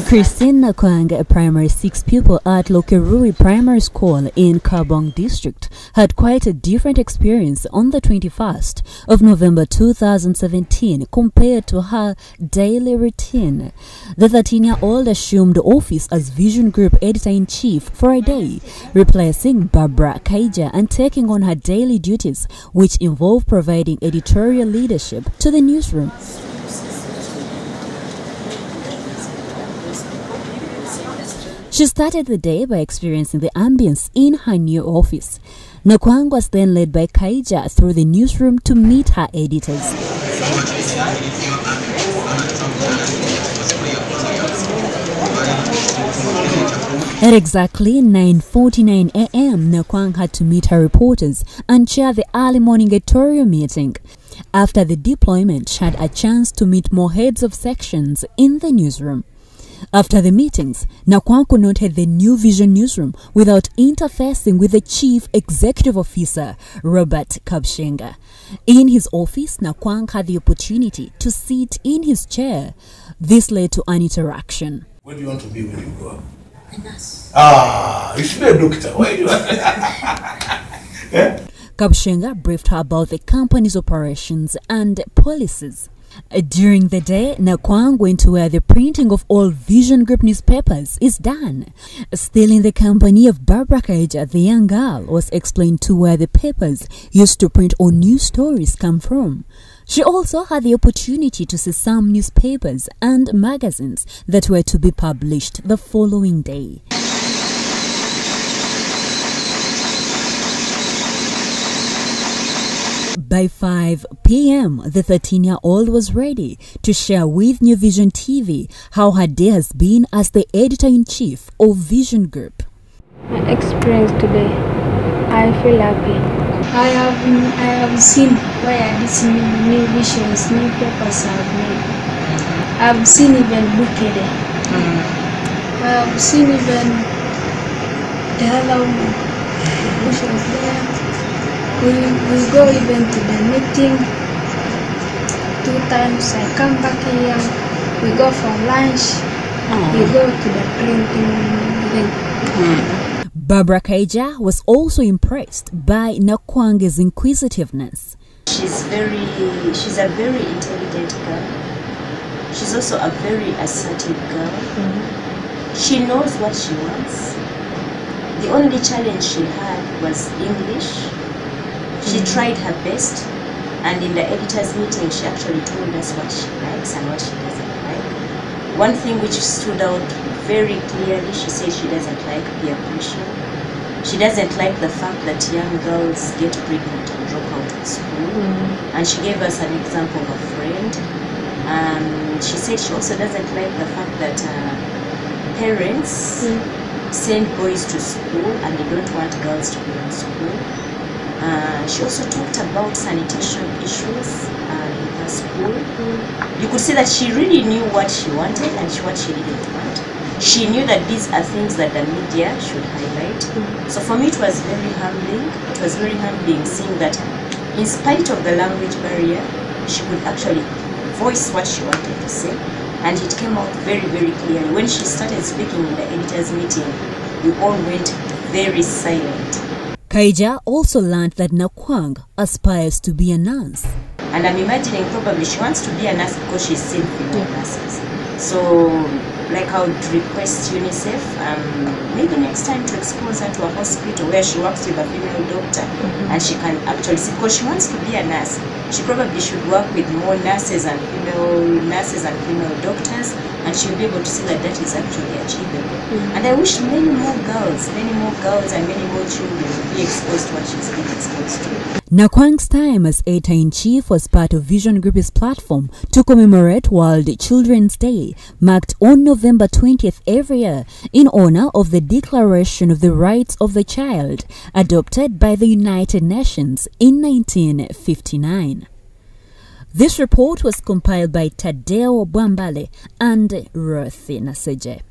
Christine Nakwang, a primary 6 pupil at Lokerui Primary School in Kaabong district, had quite a different experience on the 21st of November 2017 compared to her daily routine. The 13-year-old assumed office as Vision Group Editor-in-Chief for a day, replacing Barbara Kaija and taking on her daily duties, which involve providing editorial leadership to the newsroom. She started the day by experiencing the ambience in her new office. Nakwang was then led by Kaija through the newsroom to meet her editors. At exactly 9:49 a.m., Nakwang had to meet her reporters and chair the early morning editorial meeting. After the deployment, she had a chance to meet more heads of sections in the newsroom. After the meetings, Nakwang could not head the New Vision newsroom without interfacing with the Chief Executive Officer, Robert Kaabong. In his office, Nakwang had the opportunity to sit in his chair. This led to an interaction. What do you want to be when you grow up? A nurse. You should be a doctor. Why do you want Kaabong briefed her about the company's operations and policies. During the day, Nakwang went to where the printing of all Vision Group newspapers is done. Still in the company of Barbara Kaija, the young girl was explained to where the papers used to print all news stories come from. She also had the opportunity to see some newspapers and magazines that were to be published the following day. By 5 p.m., the 13-year-old was ready to share with New Vision TV how her day has been as the editor-in-chief of Vision Group. My experience today, I feel happy. I have seen where these new visions, new papers have made. I've seen even Bukede. I have seen even the other visions there. We go even to the meeting 2 times. I come back here. We go for lunch. We go to the printing. Barbara Kaija was also impressed by Nakwang's inquisitiveness. She's a very intelligent girl. She's also a very assertive girl. She knows what she wants. The only challenge she had was English. She tried her best, and in the editors' meeting, she actually told us what she likes and what she doesn't like. One thing which stood out very clearly, she said she doesn't like peer pressure. She doesn't like the fact that young girls get pregnant and drop out of school. And she gave us an example of a friend. She said she also doesn't like the fact that parents send boys to school and they don't want girls to be in school. She also talked about sanitation issues in her school. You could see that she really knew what she wanted and what she didn't want. She knew that these are things that the media should highlight. So for me it was very humbling. It was very humbling seeing that in spite of the language barrier, she could actually voice what she wanted to say. And it came out very, very clearly. When she started speaking in the editors' meeting, we all went very silent. Kaija also learned that Nakwang aspires to be a nurse. And I'm imagining probably she wants to be a nurse because she's seen female nurses. So, like I would request UNICEF, maybe next time to expose her to a hospital where she works with a female doctor and she can actually see, because she wants to be a nurse. She probably should work with more nurses and female doctors, and she'll be able to see that that is actually achievable. And I wish many more girls and many more children would be exposed to what she's been exposed to. Nakwang's time as editor-in-chief was part of Vision Group's platform to commemorate World Children's Day, marked on November 20th every year in honor of the Declaration of the Rights of the Child, adopted by the United Nations in 1959. This report was compiled by Tadeo Bwambale and Ruthi Naseje.